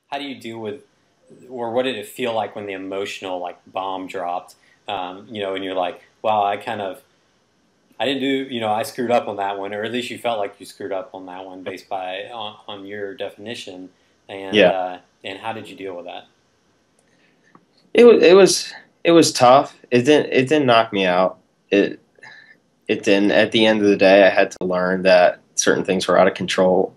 how do you deal with, or what did it feel like when the emotional like bomb dropped? And you're like, wow, I didn't do, I screwed up on that one, or at least you felt like you screwed up on that one based on your definition. And Yeah. uh, and how did you deal with that? It was tough. It didn't knock me out. It it didn't. At the end of the day, I had to learn that certain things were out of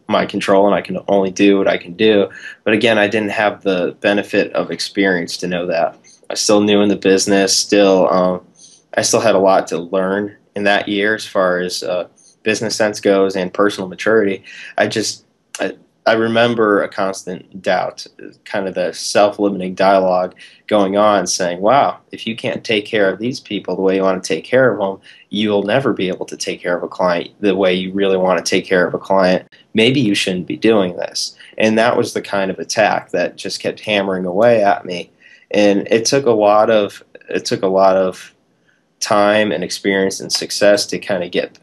my control, and I can only do what I can do. But again, I didn't have the benefit of experience to know that. I was still new in the business. I still had a lot to learn in that year as far as business sense goes and personal maturity. I just I, I remember a constant doubt, kind of the self-limiting dialogue going on, saying, "Wow, if you can't take care of these people the way you want to take care of them, you'll never be able to take care of a client the way you really want to take care of a client. Maybe you shouldn't be doing this." And that was the kind of attack that just kept hammering away at me. And it took a lot of time and experience and success to kind of get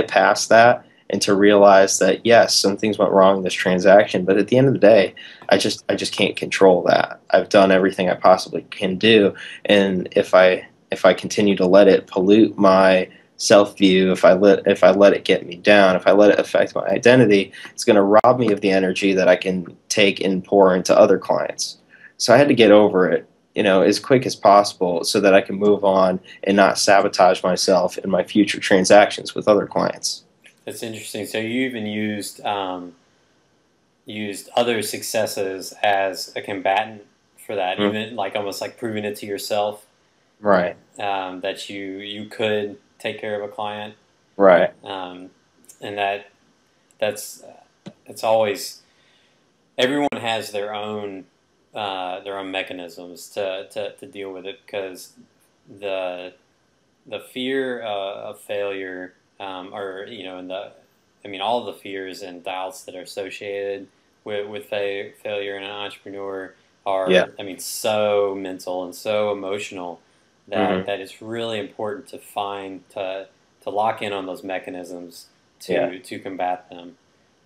past that, and to realize that yes, some things went wrong in this transaction, but at the end of the day, I just can't control that. I've done everything I possibly can do, and if I continue to let it pollute my self view, if I let it get me down, if I let it affect my identity, it's going to rob me of the energy that I can take and pour into other clients. So I had to get over it, as quick as possible, so that I can move on and not sabotage myself in my future transactions with other clients. That's interesting. So you even used other successes as a combatant for that, Mm. even like almost like proving it to yourself, Right, that you could take care of a client, right, um, and that's it's always, everyone has their own mechanisms to deal with it, because the the fear of failure, or and I mean, all of the fears and doubts that are associated with failure in an entrepreneur yeah, are, I mean, so mental and so emotional hmm, that it's really important to to lock in on those mechanisms yeah. to combat them.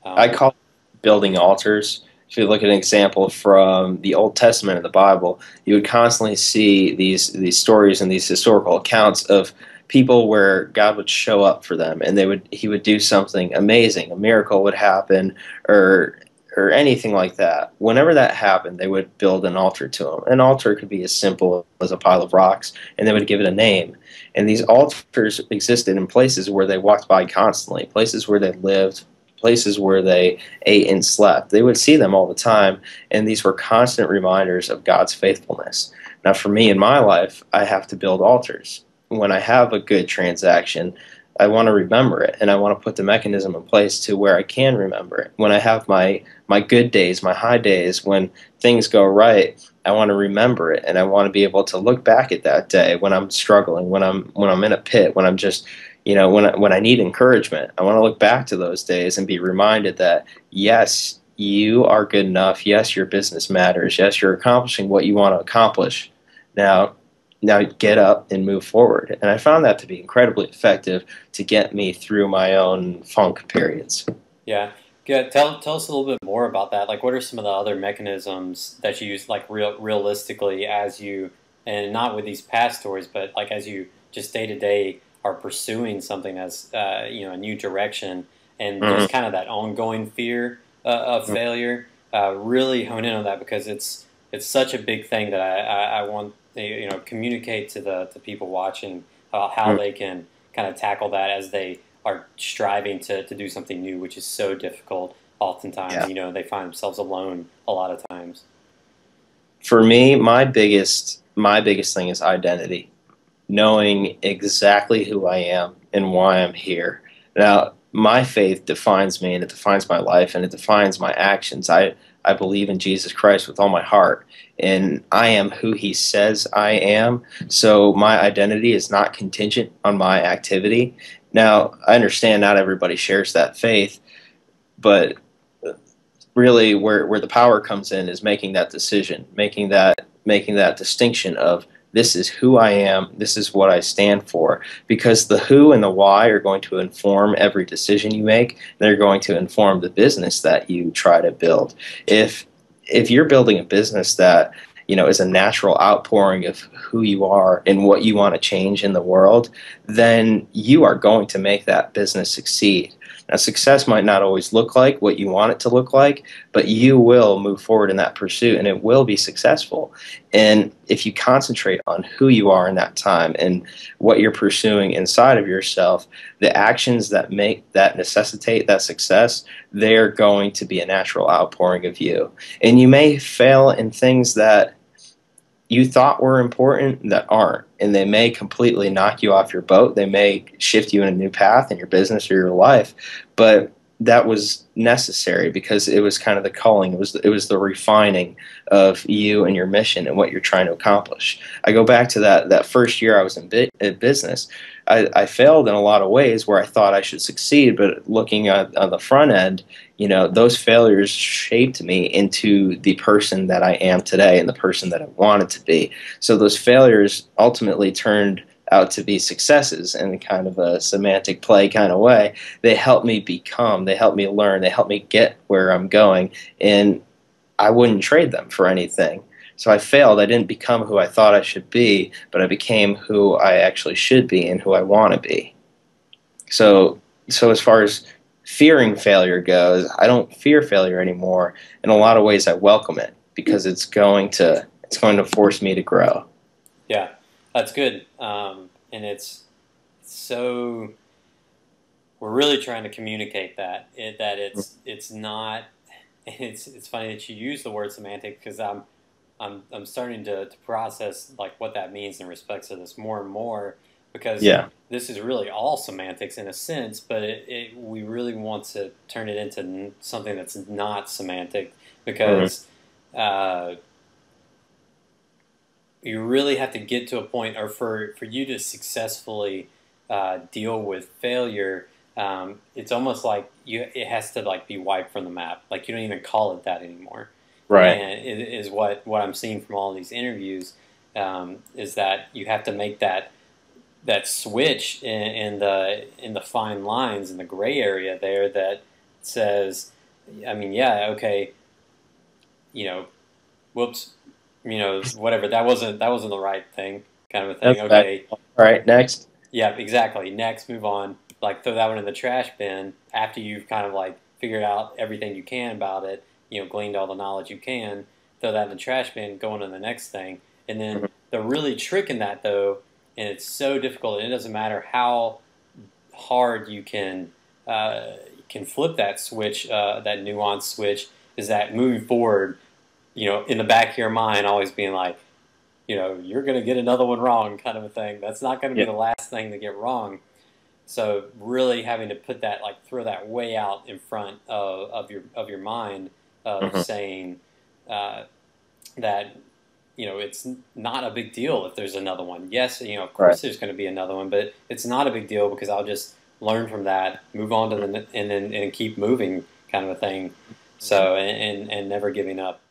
I Um, call it building altars. If you look at an example from the Old Testament of the Bible, you would constantly see these stories and these historical accounts of people where God would show up for them, and he would do something amazing, a miracle would happen, or or anything like that. Whenever that happened, they would build an altar to him. An altar could be as simple as a pile of rocks, and they would give it a name. And these altars existed in places where they walked by constantly, places where they lived, places where they ate and slept. They would see them all the time, and these were constant reminders of God's faithfulness. Now, for me in my life, I have to build altars. When I have a good transaction, I want to remember it, and I want to put the mechanism in place to where I can remember it. When I have my good days, my high days, when things go right, I want to remember it, and I want to be able to look back at that day when I'm struggling, when I'm in a pit, when I'm just when I need encouragement. I want to look back to those days and be reminded that yes, you are good enough. Yes, your business matters. Yes, you're accomplishing what you want to accomplish. Now, now get up and move forward. And I found that to be incredibly effective to get me through my own funk periods. Yeah. Good. Tell us a little bit more about that. Like, what are some of the other mechanisms that you use, like realistically, as you, and not with these past stories, but like as you just day to day are pursuing something as a new direction, and Mhm. just kind of that ongoing fear of failure. Really hone in on that, because it's such a big thing that I want communicate to the people watching how Mhm. they can kind of tackle that as they are striving to do something new, which is so difficult. Oftentimes, Yeah. they find themselves alone a lot of times. For me, my biggest thing is identity. Knowing exactly who I am and why I'm here. Now, my faith defines me, and it defines my life, and it defines my actions. I believe in Jesus Christ with all my heart, and I am who he says I am. So my identity is not contingent on my activity. Now, I understand not everybody shares that faith, but really where the power comes in is making that decision, making that distinction of this is who I am, this is what I stand for. Because the who and the why are going to inform every decision you make. They're going to inform the business that you try to build. If you're building a business that is a natural outpouring of who you are and what you want to change in the world, then you are going to make that business succeed. Now, success might not always look like what you want it to look like, but you will move forward in that pursuit and it will be successful. And if you concentrate on who you are in that time and what you're pursuing inside of yourself, the actions that necessitate that success, they're going to be a natural outpouring of you. And you may fail in things that you thought were important that aren't, and they may completely knock you off your boat. They may shift you in a new path in your business or your life, but that was necessary because it was kind of the calling. It was the refining of you and your mission and what you're trying to accomplish. I go back to that first year I was in business. I failed in a lot of ways where I thought I should succeed, but looking on the front end, those failures shaped me into the person that I am today and the person that I wanted to be. So those failures ultimately turned out to be successes in kind of a semantic play kind of way. They helped me become, they helped me learn, they helped me get where I'm going, and I wouldn't trade them for anything. So I failed. I didn't become who I thought I should be, but I became who I actually should be and who I want to be. So as far as fearing failure goes, I don't fear failure anymore. In a lot of ways, I welcome it because it's going to force me to grow. Yeah, that's good. And it's so we're really trying to communicate that it's not. It's funny that you use the word semantic because I'm starting to process like what that means in respects of this more and more because Yeah. this is really all semantics in a sense, but we really want to turn it into something that's not semantic because you really have to get to a point, or for you to successfully deal with failure. It's almost like it has to like be wiped from the map. Like you don't even call it that anymore. Right. And it is what I'm seeing from all these interviews is that you have to make that switch in the fine lines in the gray area there that says, I mean, yeah, okay, whoops, whatever, that wasn't the right thing, kind of a thing. Okay. Okay, All right. Next. yeah, exactly. Next, move on. Like throw that one in the trash bin after you've kind of like figured out everything you can about it. Gleaned all the knowledge you can. Throw that in the trash bin. Go on to the next thing. And then the really trick in that though, and it's so difficult. And it doesn't matter how hard you can flip that switch, that nuance switch. Is that moving forward? In the back of your mind, always being like, you're going to get another one wrong, kind of a thing. That's not going to be the last thing to get wrong. So really having to put that, like, throw that way out in front of your mind of saying that it's not a big deal if there's another one. Yes, of course there's going to be another one, but it's not a big deal because I'll just learn from that, move on to and keep moving, kind of a thing. So and never giving up.